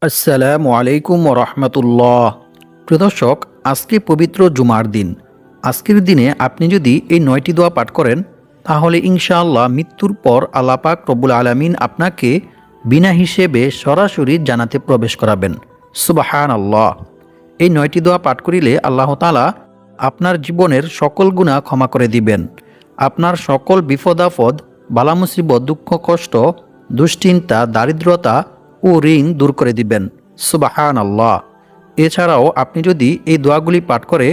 আসসালামু আলাইকুম রহমতুল্লাহ। প্রিয় দর্শক, আজকে পবিত্র জুমার দিন। আজকের দিনে আপনি যদি এই 9টি দোয়া পাঠ করেন, তাহলে ইনশাআল্লাহ মৃত্যুর পর আল্লাহ পাক রব্বুল আলামিন আপনাকে বিনা হিসেবে সরাসরি জান্নাতে প্রবেশ করাবেন। সুবহানাল্লাহ। এই 9টি দোয়া পাঠ করিলে আল্লাহ তাআলা আপনার জীবনের সকল গুনাহ ক্ষমা করে দিবেন। আপনার সকল বিপদ আপদ, বালা মুসিবত, দুঃখ কষ্ট, দুশ্চিন্তা, দারিদ্রতা ও ঋণ দূর করে দিবেন। সুবহানাল্লাহ। এছাড়াও আপনি যদি এই দোয়াগুলি পাঠ করে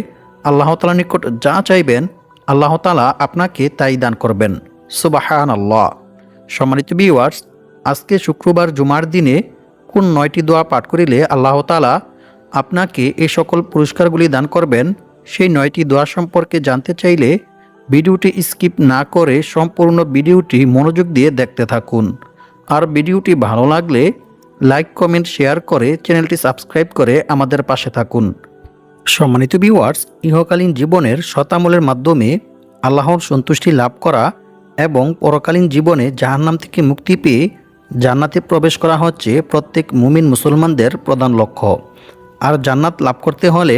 আল্লাহ তাআলার নিকট যা চাইবেন, আল্লাহ তাআলা আপনাকে তাই দান করবেন। সুবহানাল্লাহ। সম্মানিত ভিউয়ার্স, আজকে শুক্রবার জুমার দিনে কোন 9টি দোয়া পাঠ করিলে আল্লাহ তাআলা আপনাকে এই সকল পুরস্কারগুলি দান করবেন, সেই 9টি দোয়া সম্পর্কে জানতে চাইলে ভিডিওটি স্কিপ না করে সম্পূর্ণ ভিডিওটি মনোযোগ দিয়ে দেখতে থাকুন। আর ভিডিওটি ভালো লাগলে লাইক, কমেন্ট, শেয়ার করে চ্যানেলটি সাবস্ক্রাইব করে আমাদের পাশে থাকুন। সম্মানিত ভিউয়ার্স, ইহকালীন জীবনের শতামলের মাধ্যমে আল্লাহর সন্তুষ্টি লাভ করা এবং পরকালীন জীবনে জাহান্নাম থেকে মুক্তি পেয়ে জান্নাতে প্রবেশ করা হচ্ছে প্রত্যেক মুমিন মুসলমানদের প্রধান লক্ষ্য। আর জান্নাত লাভ করতে হলে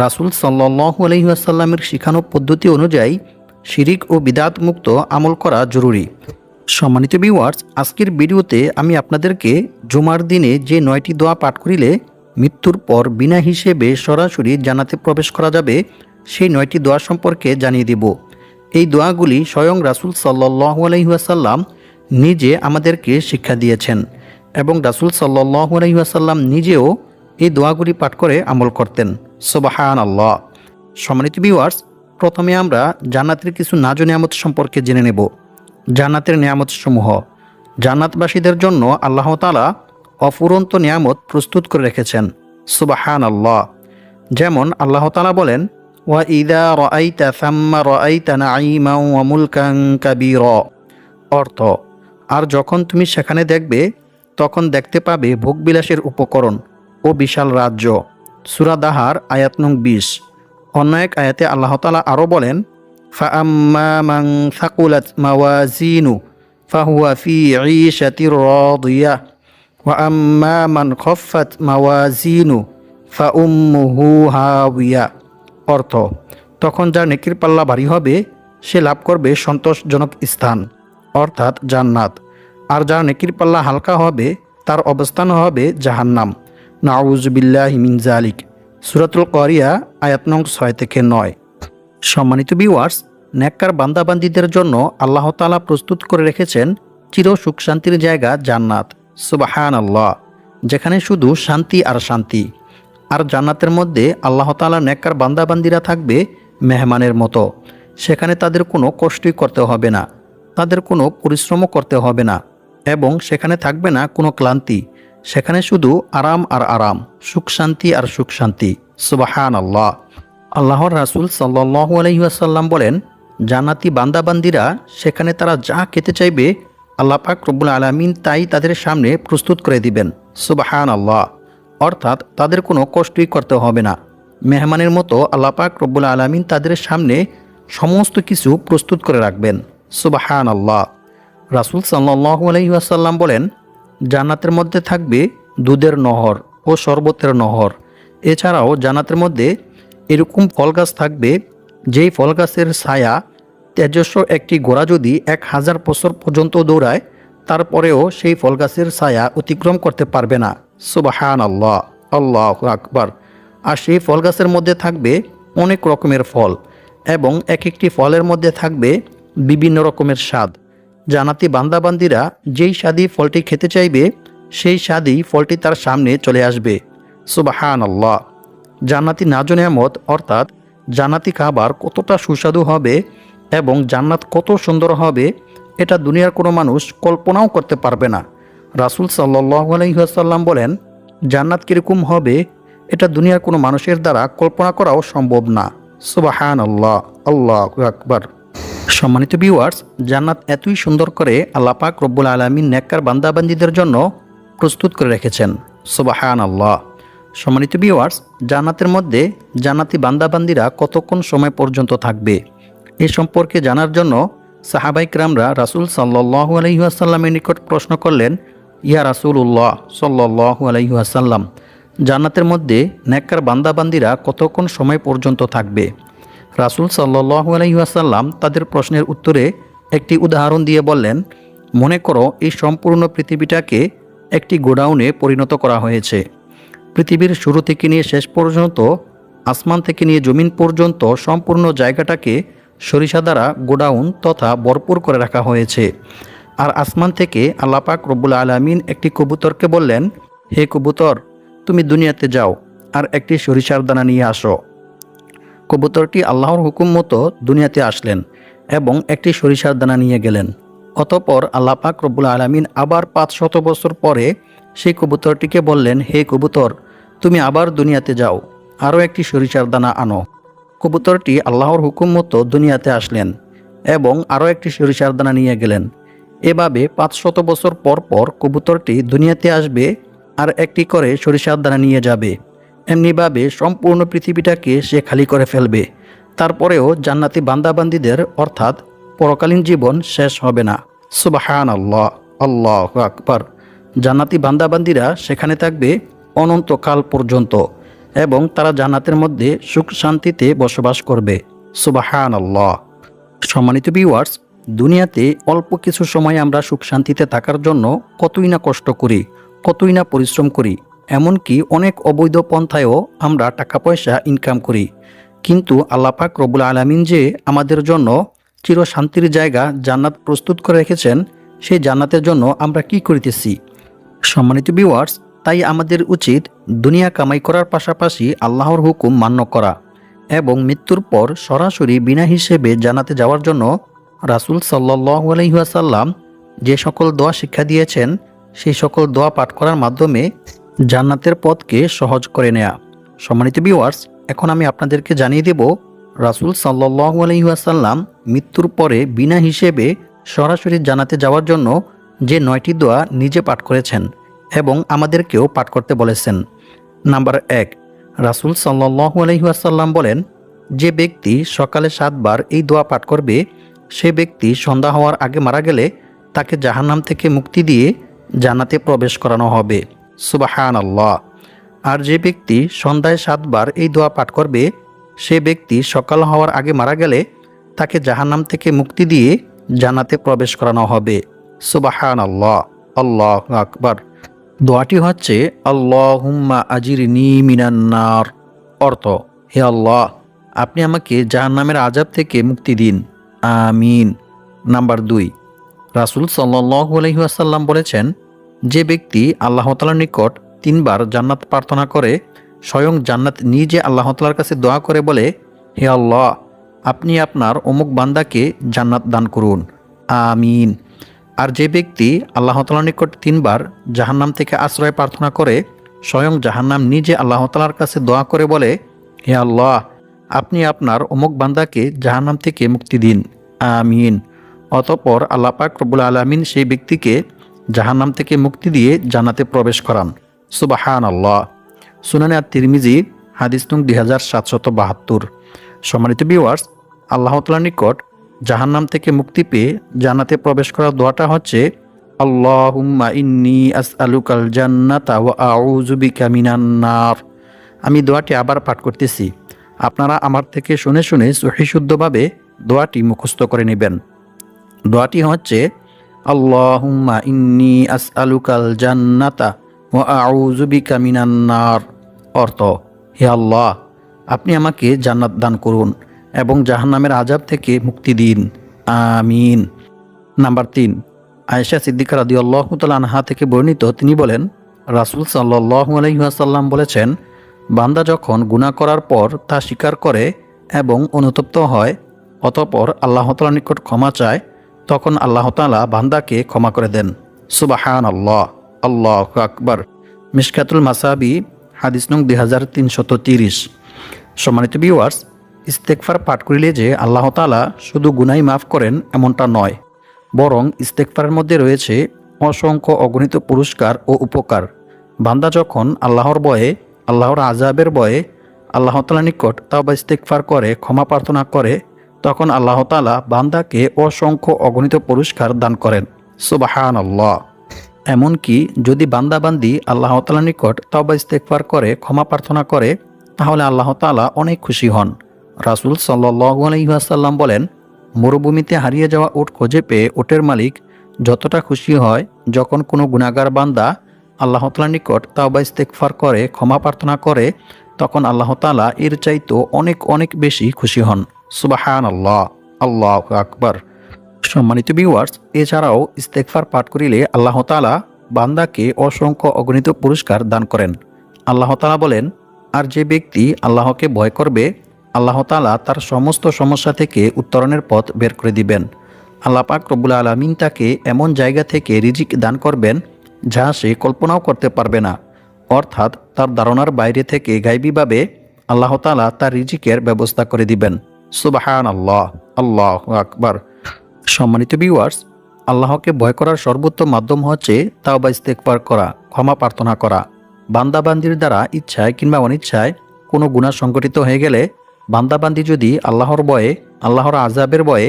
রাসূল সাল্লাল্লাহু আলাইহি ওয়াসাল্লামের শিখানো পদ্ধতি অনুযায়ী শিরিক ও বিদআত মুক্ত আমল করা জরুরি। সম্মানিত ভিউয়ার্স, আজকের ভিডিওতে আমি আপনাদেরকে জুমার দিনে যে 9টি দোয়া পাঠ করিলে মৃত্যুর পর বিনা হিসেবে সরাসরি জান্নাতে প্রবেশ করা যাবে, সেই 9টি দোয়া সম্পর্কে জানিয়ে দেব। এই দোয়াগুলি স্বয়ং রাসূল সাল্লাল্লাহু আলাইহি ওয়াসাল্লাম নিজে আমাদেরকে শিক্ষা দিয়েছেন এবং রাসূল সাল্লাল্লাহু আলাইহি ওয়াসাল্লাম নিজেও এই দোয়াগুলি পাঠ করে আমল করতেন। সুবহানাল্লাহ। সম্মানিত ভিউয়ার্স, প্রথমে আমরা জান্নাতের কিছু নাজ নিয়ামত সম্পর্কে জেনে নেব। জান্নাতের নিয়ামত সমূহ। জান্নাতবাসীদের জন্য আল্লাহ তাআলা অফুরন্ত নিয়ামত প্রস্তুত করে রেখেছেন। সুবহানাল্লাহ। যেমন আল্লাহ তাআলা বলেন, ওয়া ইযা রাআইতা সাম্মা রাআইতা নাঈমান ওয়া মুলকান কাবীরা। অর্থ, আর যখন তুমি সেখানে দেখবে তখন দেখতে পাবে ভোগবিলাসের উপকরণ ও বিশাল রাজ্য। সূরা দাহার আয়াত নং 20। অন্য এক আয়াতে আল্লাহ তাআলা আরও বলেন, فأما من ثقلت موازينه فهو في عيشة راضية وأما من خفت موازينه فأمه هاوية। অর্থ, তখন যার নেকির পাল্লা ভারী হবে সে লাভ করবে সন্তোষজনক স্থান অর্থাৎ জান্নাত, আর যার নেকির পাল্লা হালকা হবে তার অবস্থান হবে জাহান্নাম। নাউযু বিল্লাহি মিন যালিক। সূরাতুল কারিয়া আয়াত নং 6 থেকে 9। সম্মানিত ভিউয়ার্স, নেককার বান্দাবান্দীদের জন্য আল্লাহ তাআলা প্রস্তুত করে রেখেছেন চির সুখ শান্তির জায়গা জান্নাত। সুবহানাল্লাহ। যেখানে শুধু শান্তি আর শান্তি। আর জান্নাতের মধ্যে আল্লাহ তাআলা নেককার বান্দাবান্দীরা থাকবে মেহমানের মতো। সেখানে তাদের কোনো কষ্টই করতে হবে না, তাদের কোনো পরিশ্রমও করতে হবে না এবং সেখানে থাকবে না কোনো ক্লান্তি। সেখানে শুধু আরাম আর আরাম, সুখ শান্তি আর সুখ শান্তি। সুবহানাল্লাহ। আল্লাহর রাসূল সাল্লাল্লাহু আলাইহি ওয়াসাল্লাম বলেন, জান্নাতি বান্দাবান্দিরা সেখানে তারা যা খেতে চাইবে আল্লাহ পাক রব্বুল আলামিন তাই তাদের সামনে প্রস্তুত করে দিবেন। সুবহানাল্লাহ। অর্থাৎ তাদের কোনো কষ্টই করতে হবে না। মেহমানের মতো আল্লাহ পাক রব্বুল আলামিন তাদের সামনে সমস্ত কিছু প্রস্তুত করে রাখবেন। সুবহানাল্লাহ। রাসূল সাল্লাল্লাহু আলাইহি ওয়াসাল্লাম বলেন, জান্নাতের মধ্যে থাকবে দুধের নহর ও শরবতের নহর। এছাড়াও জান্নাতের মধ্যে এরকম ফল গাছ থাকবে যেই ফল গাছের ছায়া তেজস্ব একটি ঘোড়া যদি 1000 বছর পর্যন্ত দৌড়ায় তারপরেও সেই ফল গাছের ছায়া অতিক্রম করতে পারবে না। সুবহানাল্লাহ, আল্লাহু আকবার। আর সেই ফল গাছের মধ্যে থাকবে অনেক রকমের ফল এবং এক একটি ফলের মধ্যে থাকবে বিভিন্ন রকমের স্বাদ। জান্নাতি বান্দাবান্দিরা যেই স্বাদই ফলটি খেতে চাইবে সেই স্বাদই ফলটি তার সামনে চলে আসবে। সুবহানাল্লাহ। জান্নাতি নাজ নিয়ামত অর্থাৎ জান্নাতি খাবার কতটা সুস্বাদু হবে এবং জান্নাত কত সুন্দর হবে এটা দুনিয়ার কোনো মানুষ কল্পনাও করতে পারবে না। রাসূল সাল্লাল্লাহু আলাইহি ওয়াসাল্লাম বলেন, জান্নাত কীরকম হবে এটা দুনিয়ার কোনো মানুষের দ্বারা কল্পনা করাও সম্ভব না। সুবহানাল্লাহ, আল্লাহু আকবার। সম্মানিত ভিউয়ার্স, জান্নাত এতই সুন্দর করে আল্লাহ পাক রব্বুল আলামিন নেককার বান্দাবান্দীদের জন্য প্রস্তুত করে রেখেছেন। সুবহানাল্লাহ। সম্মানিত ভিউয়ার্স, জান্নাতের মধ্যে জান্নাতি বান্দাবান্দিরা কতক্ষণ সময় পর্যন্ত থাকবে এ সম্পর্কে জানার জন্য সাহাবায়ে কেরামরা রাসূল সাল্লাল্লাহু আলাইহি ওয়াসাল্লামের নিকট প্রশ্ন করলেন, ইয়া রাসূলুল্লাহ সাল্লাল্লাহু আলাইহি ওয়াসাল্লাম, জান্নাতের মধ্যে নেককার বান্দাবান্দিরা কতক্ষণ সময় পর্যন্ত থাকবে? রাসূল সাল্লাল্লাহু আলাইহি ওয়াসাল্লাম তাদের প্রশ্নের উত্তরে একটি উদাহরণ দিয়ে বললেন, মনে করো এই সম্পূর্ণ পৃথিবীটাকে একটি গোডাউনে পরিণত করা হয়েছে। পৃথিবীর শুরু থেকে নিয়ে শেষ পর্যন্ত, আসমান থেকে নিয়ে জমিন পর্যন্ত সম্পূর্ণ জায়গাটাকে সরিষা দ্বারা গোডাউন তথা ভরপুর করে রাখা হয়েছে। আর আসমান থেকে আল্লাহ পাক রব্বুল আলামিন একটি কবুতরকে বললেন, হে কবুতর, তুমি দুনিয়াতে যাও আর একটি সরিষার দানা নিয়ে আসো। কবুতরটি আল্লাহর হুকুম মতো দুনিয়াতে আসলেন এবং একটি সরিষার দানা নিয়ে গেলেন। অতঃপর আল্লাহ পাক রব্বুল আলামিন আবার 500 বছর পরে সেই কবুতরটিকে বললেন, হে কবুতর, তুমি আবার দুনিয়াতে যাও, আরও একটি সরিষার দানা আনো। কবুতরটি আল্লাহর হুকুম মতো দুনিয়াতে আসলেন এবং আরও একটি সরিষার দানা নিয়ে গেলেন। এভাবে 500 বছর পর পর কবুতরটি দুনিয়াতে আসবে আর একটি করে সরিষার দানা নিয়ে যাবে। এমনিভাবে সম্পূর্ণ পৃথিবীটাকে সে খালি করে ফেলবে। তারপরেও জান্নাতি বান্দাবান্দিদের অর্থাৎ পরকালীন জীবন শেষ হবে না। সুবহানাল্লাহ, আল্লাহু আকবার। জান্নাতি বান্দাবান্দিরা সেখানে থাকবে অনন্তকাল পর্যন্ত এবং তারা জান্নাতের মধ্যে সুখ শান্তিতে বসবাস করবে। সুবহানাল্লাহ। সম্মানিত ভিউয়ার্স, দুনিয়াতে অল্প কিছু সময় আমরা সুখ শান্তিতে থাকার জন্য কতই না কষ্ট করি, কতই না পরিশ্রম করি, এমনকি অনেক অবৈধ পন্থায়ও আমরা টাকা পয়সা ইনকাম করি। কিন্তু আল্লাহ পাক রব্বুল আলামিন যে আমাদের জন্য চির শান্তির জায়গা জান্নাত প্রস্তুত করে রেখেছেন, সেই জান্নাতের জন্য আমরা কি করিতেছি? সম্মানিত ভিউয়ার্স, তাই আমাদের উচিত দুনিয়া কামাই করার পাশাপাশি আল্লাহর হুকুম মান্য করা এবং মৃত্যুর পর সরাসরি বিনা হিসেবে জান্নাতে যাওয়ার জন্য রাসূল সাল্লাল্লাহু আলাইহি ওয়াসাল্লাম যে সকল দোয়া শিক্ষা দিয়েছেন, সেই সকল দোয়া পাঠ করার মাধ্যমে জান্নাতের পথকে সহজ করে নেয়া। সম্মানিত ভিউয়ার্স, এখন আমি আপনাদেরকে জানিয়ে দেব রাসূল সাল্লাল্লাহু আলাইহি ওয়াসাল্লাম মৃত্যুর পরে বিনা হিসেবে সরাসরি জান্নাতে যাওয়ার জন্য যে 9টি দোয়া নিজে পাঠ করেছেন এবং আমাদেরকেও পাঠ করতে বলেছেন। নাম্বার 1, রাসূল সাল্লাল্লাহু আলাইহি ওয়াসাল্লাম বলেন, যে ব্যক্তি সকালে 7 বার এই দোয়া পাঠ করবে, সে ব্যক্তি সন্ধ্যা হওয়ার আগে মারা গেলে তাকে জাহান্নাম থেকে মুক্তি দিয়ে জান্নাতে প্রবেশ করানো হবে। সুবহানাল্লাহ। আর যে ব্যক্তি সন্ধ্যায় 7 বার এই দোয়া পাঠ করবে, সে ব্যক্তি সকাল হওয়ার আগে মারা গেলে তাকে জাহান্নাম থেকে মুক্তি দিয়ে জান্নাতে প্রবেশ করানো হবে। সুবহানাল্লাহ, আল্লাহু আকবার। দোয়াটি হচ্ছে আল্লাহুম্মা আজিরনি মিনান নার। অর্থ, হে আল্লাহ, আপনি আমাকে জাহান্নামের আযাব থেকে মুক্তি দিন, আমিন। নাম্বার 2, রাসূল সাল্লাল্লাহু আলাইহি ওয়াসাল্লাম বলেছেন, যে ব্যক্তি আল্লাহ তাআলার নিকট 3 বার জান্নাত প্রার্থনা করে, স্বয়ং জান্নাত নিজে আল্লাহ তাআলার কাছে দোয়া করে বলে, হে আল্লাহ, আপনি আপনার অমুক বান্দাকে জান্নাত দান করুন, আমিন। আর যে ব্যক্তি আল্লাহ তাআলার নিকট 3 বার জাহান্নাম থেকে আশ্রয় প্রার্থনা করে, স্বয়ং জাহান্নাম নিজে আল্লাহ তাআলার কাছে দোয়া করে বলে, হে আল্লাহ, আপনি আপনার অমুক বান্দাকে জাহান্নাম থেকে মুক্তি দিন, আমিন। অতঃপর আল্লাহ পাক রব্বুল আলামিন সেই ব্যক্তিকে জাহান্নাম থেকে মুক্তি দিয়ে জান্নাতে প্রবেশ করান। সুবহানাল্লাহ। সুনানে আত-তিরমিজি, হাদিস নং 2772। সম্মানিত ভিউয়ার্স, আল্লাহ তাআলার নিকট জাহান্নাম থেকে মুক্তি পেয়ে জান্নাতে প্রবেশ করার দোয়াটা হচ্ছে আল্লাহুম্মা ইন্নী আসআলুকাল জান্নাতা ওয়া আউযু বিকা মিনান নার। আমি দোয়াটি আবার পাঠ করতেছি, আপনারা আমার থেকে শুনে শুনে সহিশুদ্ধভাবে দোয়াটি মুখস্থ করে নেবেন। দোয়াটি হচ্ছে আল্লাহুম্মা ইন্নী আসআলুকাল জান্নাতা ওয়া আউযু বিকা মিনান নার। অর্থ, হে আল্লাহ, আপনি আমাকে জান্নাত দান করুন এবং জাহান্নামের আযাব থেকে মুক্তি দিন, আমিন। নাম্বার 3, আয়েশা সিদ্দিকা রাদিয়াল্লাহু তাআলা আনহা থেকে বর্ণিত, তিনি বলেন, রাসূল সাল্লাল্লাহু আলাইহি ওয়াসাল্লাম বলেছেন, বান্দা যখন গুনাহ করার পর তা স্বীকার করে এবং অনুতপ্ত হয়, অতঃপর আল্লাহ তাআলার নিকট ক্ষমা চায়, তখন আল্লাহ তাআলা বান্দাকে ক্ষমা করে দেন। সুবহানাল্লাহ, আল্লাহু আকবার। মিশকাতুল মাসাবি, হাদিস নং 2330। সম্মানিত ভিউয়ার্স, ইস্তেগফার পাঠ করিলে যে আল্লাহ তাআলা শুধু গুনাহ মাফ করেন এমনটা নয়, বরং ইস্তেগফারের মধ্যে রয়েছে অসংখ্য অগণিত পুরস্কার ও উপকার। বান্দা যখন আল্লাহর ভয়ে, আল্লাহর আযাবের ভয়ে আল্লাহ তাআলার নিকট তাওবা ইস্তেগফার করে, ক্ষমা প্রার্থনা করে, তখন আল্লাহ তাআলা বান্দাকে অসংখ্য অগণিত পুরস্কার দান করেন। সুবহানাল্লাহ। এমনকি যদি বান্দাবান্দি আল্লাহ তাআলার নিকট তওবা ইস্তেগফার করে ক্ষমা প্রার্থনা করে তাহলে আল্লাহ তাআলা অনেক খুশি হন। রাসূল সাল্লাল্লাহু আলাইহি ওয়াসাল্লাম বলেন, মরুভূমিতে হারিয়ে যাওয়া উট খুঁজে পেয়ে উটের মালিক যতটা খুশি হয় যখন কোনো গুনাহগার বান্দা আল্লাহ তাআলার নিকট তওবা ইস্তেগফার করে ক্ষমা প্রার্থনা করে তখন আল্লাহ তাআলা এর চাইতেও অনেক অনেক বেশি খুশি হন। সুবহানাল্লাহ, আল্লাহু আকবার। সম্মানিত ভিউয়ার্স, এছাড়াও ইস্তেগফার পাঠ করিলে আল্লাহ তাআলা বান্দাকে অসংখ্য অগণিত পুরস্কার দান করেন। আল্লাহ তাআলা বলেন, আর যে ব্যক্তি আল্লাহকে ভয় করবে আল্লাহ তাআলা তার সমস্ত সমস্যা থেকে উত্তরণের পথ বের করে দিবেন। আল্লাহ পাক রব্বুল আলামিন তাকে এমন জায়গা থেকে রিজিক দান করবেন যা সে কল্পনাও করতে পারবে না, অর্থাৎ তার ধারণার বাইরে থেকে গায়বীভাবে আল্লাহ তাআলা তার রিজিকের ব্যবস্থা করে দিবেন। সুবহানাল্লাহ, আল্লাহু আকবার। সম্মানিত ভিউয়ার্স, আল্লাহকে ভয় করার সর্বোত্তম মাধ্যম হচ্ছে তাওবা ইস্তেগফার করা, ক্ষমা প্রার্থনা করা। বান্দাবান্দির দ্বারা ইচ্ছায় কিংবা অনিচ্ছায় কোনো গুনাহ সংঘটিত হয়ে গেলে বান্দাবান্দি যদি আল্লাহর ভয়ে, আল্লাহর আযাবের ভয়ে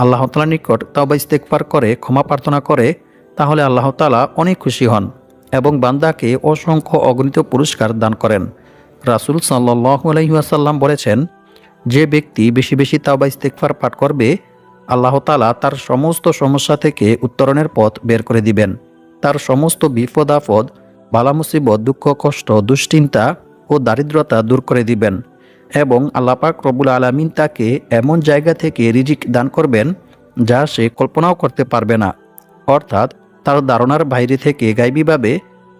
আল্লাহ তাআলার নিকট তাওবা ইস্তেগফার করে ক্ষমা প্রার্থনা করে তাহলে আল্লাহ তাআলা অনেক খুশি হন এবং বান্দাকে অসংখ্য অগণিত পুরস্কার দান করেন। রাসূল সাল্লাল্লাহু আলাইহি ওয়াসাল্লাম বলেছেন, যে ব্যক্তি বেশি বেশি তাওবা ইস্তেগফার পাঠ করবে আল্লাহ তাআলা তার সমস্ত সমস্যা থেকে উত্তরণের পথ বের করে দিবেন। তার সমস্ত বিপদ আপদ, বালা মুসিবত, দুঃখ কষ্ট, দুশ্চিন্তা ও দারিদ্রতা দূর করে দিবেন এবং আল্লাহ পাক রব্বুল আলামিন তাকে এমন জায়গা থেকে রিজিক দান করবেন যা সে কল্পনাও করতে পারবে না, অর্থাৎ তার ধারণার বাইরে থেকে গায়বীভাবে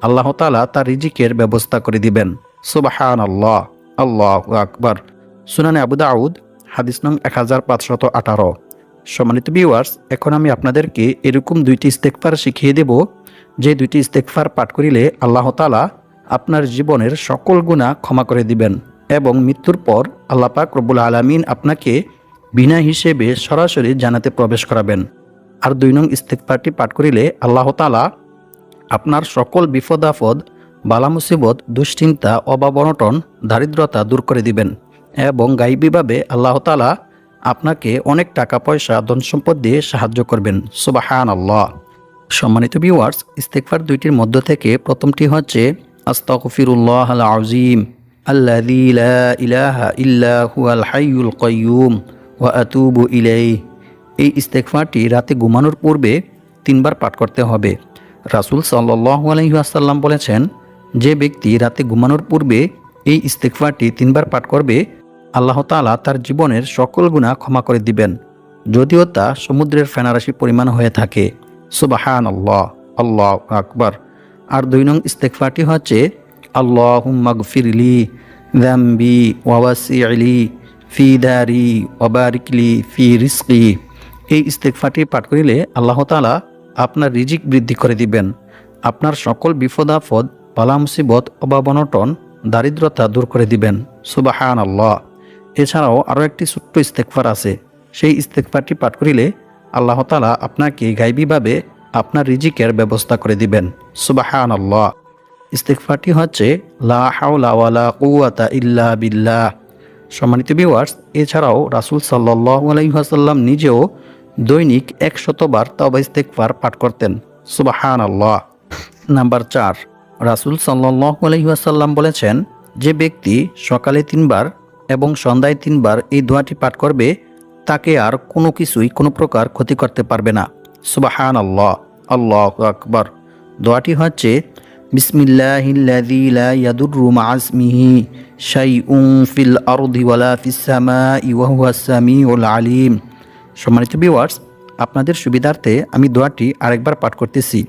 আল্লাহ তাআলা তার রিজিকের ব্যবস্থা করে দিবেন। সুবহানাল্লাহ, আল্লাহু আকবার। সুনানে আবু দাউদ, হাদিস নং 1518। সম্মানিত ভিউয়ার্স, এখন আমি আপনাদেরকে এরকম দুইটি ইস্তেগফার শিখিয়ে দেব যে দুইটি ইস্তেগফার পাঠ করিলে আল্লাহ তাআলা আপনার জীবনের সকল গুনাহ ক্ষমা করে দিবেন এবং মৃত্যুর পর আল্লাহ পাক রব্বুল আলামিন আপনাকে বিনা হিসেবে সরাসরি জান্নাতে প্রবেশ করাবেন। আর 2 নং ইস্তেগফারটি পাঠ করিলে আল্লাহ তাআলা আপনার সকল বিপদ আপদ, বালা মুসিবত, দুশ্চিন্তা, অভাব অনটন, দারিদ্রতা দূর করে দিবেন এবং গায়বীভাবে আল্লাহ তাআলা আপনাকে অনেক টাকা পয়সা, ধন সম্পদ দিয়ে সাহায্য করবেন। সুবহানাল্লাহ। সম্মানিত ভিউয়ার্স, ইস্তেগফার দুইটির মধ্য থেকে প্রথমটি হচ্ছে আস্তাগফিরুল্লাহাল আযীম আল্লাযী লা ইলাহা ইল্লা হুয়াল হাইয়ুল কাইয়্যুম ওয়া আতুবু ইলাইহি। এই ইস্তেগফারটি রাতে ঘুমানোর পূর্বে 3 বার পাঠ করতে হবে। রাসূল সাল্লাল্লাহু আলাইহি ওয়াসাল্লাম বলেছেন, যে ব্যক্তি রাতে ঘুমানোর পূর্বে এই ইস্তেগফারটি 3 বার পাঠ করবে আল্লাহ তাআলা তার জীবনের সকল গুনাহ ক্ষমা করে দিবেন, যদিও তা সমুদ্রের ফেনারাশি পরিমাণ হয়ে থাকে। সুবহানাল্লাহ, আল্লাহু আকবার। আর 2 নং ইস্তেগফারটি হচ্ছে আল্লাহুম্মা গফিরলি যামবি ওয়া ওয়াসি'লি ফি দারি ওয়া বারিকলি ফি রিজকি। এই ইস্তেগফারটি পাঠ করিলে আল্লাহ তাআলা আপনার রিজিক বৃদ্ধি করে দিবেন, আপনার সকল বিপদ আপদ, বালা মুসিবত, অভাব অনটন, দারিদ্রতা দূর করে দিবেন। সুবহানাল্লাহ। এছাড়াও আরও একটি ছোট্ট ইস্তেগফার আছে, সেই ইস্তেগফারটি পাঠ করিলে আল্লাহ তাআলা আপনাকে গায়বীভাবে আপনার রিজিকের ব্যবস্থা করে দিবেন। সুবহানাল্লাহ। ইস্তেগফারটি হচ্ছে লা হাওলা ওয়ালা কুওয়াতা ইল্লা বিল্লাহ। সম্মানিত ভিউয়ার্স, এছাড়াও রাসূল সাল্লাল্লাহু আলাইহি ওয়াসাল্লাম নিজেও দৈনিক 100 বার তাওবা ইস্তেগফার পাঠ করতেন। সুবহানাল্লাহ। নাম্বার 4, রাসূল সাল্লাল্লাহু আলাইহি ওয়াসাল্লাম বলেছেন, যে ব্যক্তি সকালে 3 বার এবং সন্ধ্যায় 3 বার এই দোয়াটি পাঠ করবে তাকে আর কোনো কিছুই কোনো প্রকার ক্ষতি করতে পারবে না। সুবহানাল্লাহ, আল্লাহু আকবার। দোয়াটি হচ্ছে বিসমিল্লাহিল্লাযী লা ইয়াদুররু মা'a ইসমিহি শাইউন ফিল আরদি ওয়ালা ফিস সামাই ওয়া হুয়াস সামিউল আলিম। সম্মানিত ভিউয়ার্স, আপনাদের সুবিধার্থে আমি দোয়াটি আরেকবার পাঠ করতেছি।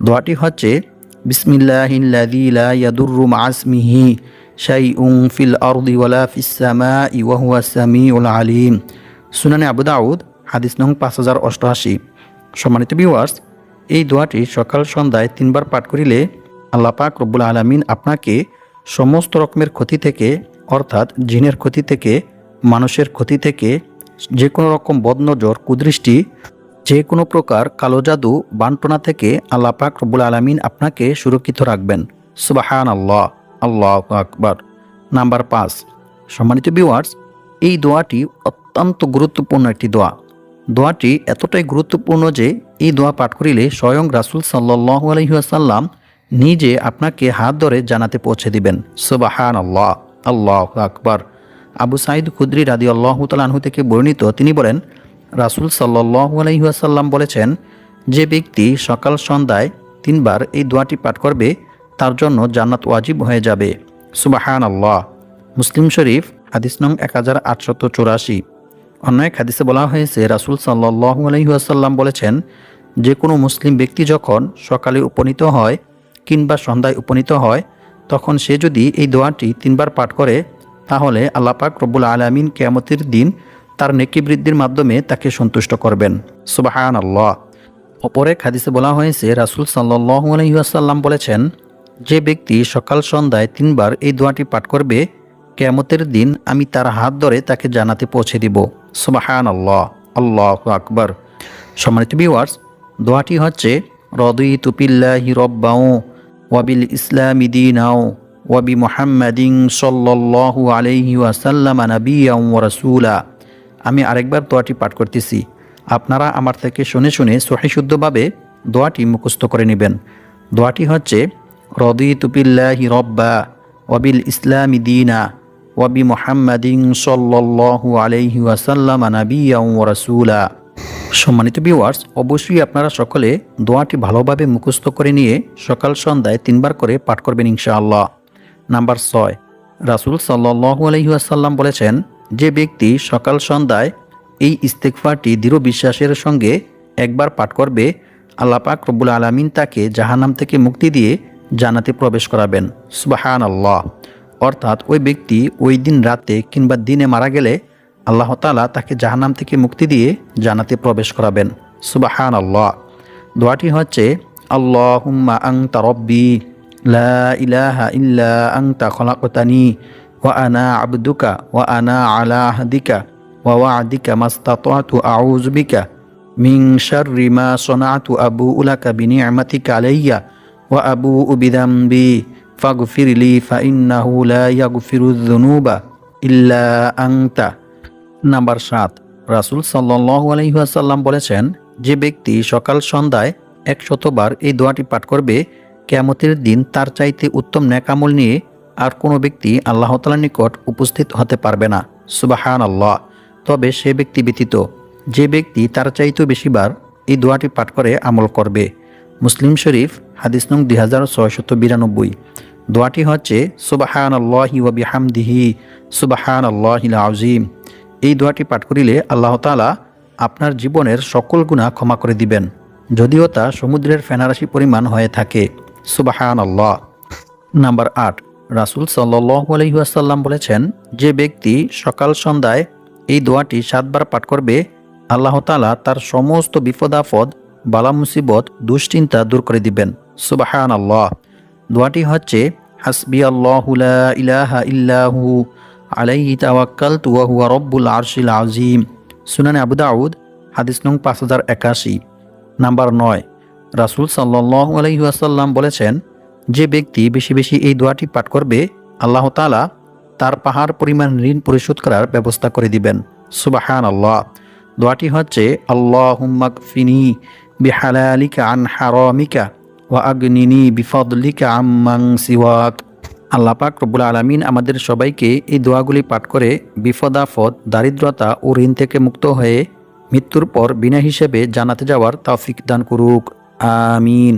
দোয়াটি হচ্ছে বিসমিল্লাহিল্লাযী লা ইয়াদুররু মা'a ইসমিহি শাইউন ফিল আরদি ওয়ালা ফিস সামাই ওয়া হুয়াস সামিউল আলিম। সুনানে আবু দাউদ, হাদিস নং 5088। সম্মানিত ভিউয়ার্স, এই দোয়াটি সকাল সন্ধ্যায় 3 বার পাঠ করিলে আল্লাহ পাক রব্বুল আলামিন আপনাকে সমস্ত রকমের ক্ষতি থেকে, অর্থাৎ জিনের ক্ষতি থেকে, মানুষের ক্ষতি থেকে, যে কোনো রকম বদনজর, কুদৃষ্টি, যে কোনো প্রকার কালো জাদু, বান্টনা থেকে আল্লাহ পাক রব্বুল আলামিন আপনাকে সুরক্ষিত রাখবেন। সুবহানাল্লাহ, আল্লাহু আকবার। নাম্বার 5, সম্মানিত ভিউয়ার্স, এই দোয়াটি অত্যন্ত গুরুত্বপূর্ণ একটি দোয়া। দোয়াটি এতটাই গুরুত্বপূর্ণ যে এই দোয়া পাঠ করিলে স্বয়ং রাসূল সাল্লাল্লাহু আলাইহি ওয়াসাল্লাম নিজে আপনাকে হাত ধরে জানাতে পৌঁছে দিবেন। সুবহানাল্লাহ, আল্লাহু আকবার। আবু সাঈদ খুদরি রাদিয়াল্লাহু তাআলা আনহু থেকে বর্ণিত, তিনি বলেন, রাসূল সাল্লাল্লাহু আলাইহি ওয়াসাল্লাম বলেছেন, যে ব্যক্তি সকাল সন্ধ্যায় 3 বার এই দোয়াটি পাঠ করবে তার জন্য জান্নাত ওয়াজিব হয়ে যাবে। সুবহানাল্লাহ। মুসলিম শরীফ হাদিস নং 1884। অন্য এক হাদিসে বলা হয়েছে, রাসূল সাল্লাল্লাহু আলাইহি ওয়াসাল্লাম বলেছেন, যে কোনো মুসলিম ব্যক্তি যখন সকালে উপনীত হয় কিংবা সন্ধ্যায় উপনীত হয় তখন সে যদি এই দোয়াটি 3 বার পাঠ করে তাহলে আল্লাহ পাক রব্বুল আলামিন কিয়ামতের দিন তার নেকি বৃদ্ধির মাধ্যমে তাকে সন্তুষ্ট করবেন। সুবহানাল্লাহ। অপর এক হাদিসে বলা হয়েছে, রাসূল সাল্লাল্লাহু আলাইহি ওয়াসাল্লাম বলেছেন, যে ব্যক্তি সকাল সন্ধ্যায় 3 বার এই দোয়াটি পাঠ করবে কিয়ামতের দিন আমি তার হাত ধরে তাকে জান্নাতে পৌঁছে দিব। সুবহানাল্লাহ, আল্লাহু আকবার। সম্মানিত ভিউয়ার্স, দোয়াটি হচ্ছে, রাদিতু বিল্লাহি রাব্বাও ওয়া বিল ইসলামি দীনাও ওয়া বি মুহাম্মাদিন সাল্লাল্লাহু আলাইহি ওয়াসাল্লাম নাবিয়্যান ওয়া রাসূলা। আমি আরেকবার দোয়াটি পাঠ করতেছি, আপনারা আমার থেকে শুনে শুনে সহিহ শুদ্ধভাবে দোয়াটি মুখস্থ করে নেবেন। দোয়াটি হচ্ছে, রাদিতু বিল্লাহি রাব্বা ওয়া বিল ইসলামি দীনা ওয়া বি মুহাম্মাদিন সাল্লাল্লাহু আলাইহি ওয়াসাল্লাম নাবিয়্যান ওয়া রাসূলা। সম্মানিত ভিউয়ার্স, অবশ্যই আপনারা সকলে দোয়াটি ভালোভাবে মুখস্থ করে নিয়ে সকাল সন্ধ্যায় 3 বার করে পাঠ করবেন ইনশাআল্লাহ। নাম্বার 6, রাসূল সাল্লাল্লাহু আলাইহি ওয়াসাল্লাম বলেছেন, যে ব্যক্তি সকাল সন্ধ্যায় এই ইস্তেগফারটি দৃঢ় বিশ্বাসের সঙ্গে একবার পাঠ করবে আল্লাহ পাক রব্বুল আলামিন তাকে জাহান্নাম থেকে মুক্তি দিয়ে জান্নাতে প্রবেশ করাবেন। সুবহানাল্লাহ। অর্থাৎ ওই ব্যক্তি ওই দিন রাতে কিংবা দিনে মারা গেলে আল্লাহ তাআলা তাকে জাহান্নাম থেকে মুক্তি দিয়ে জান্নাতে প্রবেশ করাবেন। সুবহানাল্লাহ। দোয়াটি হচ্ছে, আল্লাহুম্মা আনতা রব্বি লা ইলাহা ইল্লা আনতা খলাকতানি ওয়া আনা আবদুকা ওয়া আনা আলা আহদিকা ওয়া ওয়া'দিকা মাস্তাতা'তু আউযু বিকা মিন শাররি মা সানা'তু আবু'ু লাকা বিনি'মাতিকা আলাইয়া ওয়া আবু'ু বিযামবি ফাগফিরলি ফাইন্নাহু লা ইয়াগফিরুয যুনুবা ইল্লা আনতা। নাম্বার 7, রাসূল সাল্লাল্লাহু আলাইহি ওয়াসাল্লাম বলেছেন, যে ব্যক্তি সকাল সন্ধ্যায় 100 বার এই দোয়াটি পাঠ করবে কিয়ামতের দিন তার চাইতে উত্তম নেক আমল নিয়ে আর কোনো ব্যক্তি আল্লাহ তাআলার নিকট উপস্থিত হতে পারবে না। সুবহানাল্লাহ। তবে সে ব্যক্তি ব্যতীত যে ব্যক্তি তার চাইতেও বেশিবার এই দোয়াটি পাঠ করে আমল করবে। মুসলিম শরীফ হাদিস নং 2692। দোয়াটি হচ্ছে, সুবহানাল্লাহি ওয়া বিহামদিহি সুবহানাল্লাহিল আযীম। এই দোয়াটি পাঠ করিলে আল্লাহ তাআলা আপনার জীবনের সকল গুনাহ ক্ষমা করে দিবেন, যদিও তা সমুদ্রের ফেনারাশি পরিমাণ হয়ে থাকে। সুবহানাল্লাহ। নাম্বার 8, রাসূল সাল্লাল্লাহু আলাইহি ওয়াসাল্লাম বলেছেন, যে ব্যক্তি সকাল সন্ধ্যায় এই দোয়াটি 7 বার পাঠ করবে আল্লাহ তাআলা তার সমস্ত বিপদ আপদ, বালা মুসিবত, দুশ্চিন্তা দূর করে দিবেন। সুবহানাল্লাহ। দোয়াটি হচ্ছে, হাসবিয়াল্লাহু লা ইলাহা ইল্লাহু আলাইহি তাওয়াক্কালতু ওয়া হুয়া রব্বুল আরশিল আযীম। সুনানে আবু দাউদ হাদিস নং 5081। নাম্বার 9, রাসূল সাল্লাল্লাহু আলাইহি ওয়াসাল্লাম বলেছেন, যে ব্যক্তি বেশি বেশি এই দোয়াটি পাঠ করবে আল্লাহ তাআলা তার পাহাড় পরিমাণ ঋণ পরিশোধ করার ব্যবস্থা করে দিবেন। সুবহানাল্লাহ। দোয়াটি হচ্ছে, আল্লাহুম্মা কফিনি বিহালালিকা আন হারামিকা ওয়া আগনিনি বিফদলিকা আম্মান সিওয়াক। আল্লাহ পাক রব্বুল আলামিন আমাদের সবাইকে এই দোয়াগুলি পাঠ করে বিপদ আপদ, দারিদ্রতা ও ঋণ থেকে মুক্ত হয়ে মৃত্যুর পর বিনা হিসেবে জান্নাতে যাওয়ার তৌফিক দান করুক। আমিন।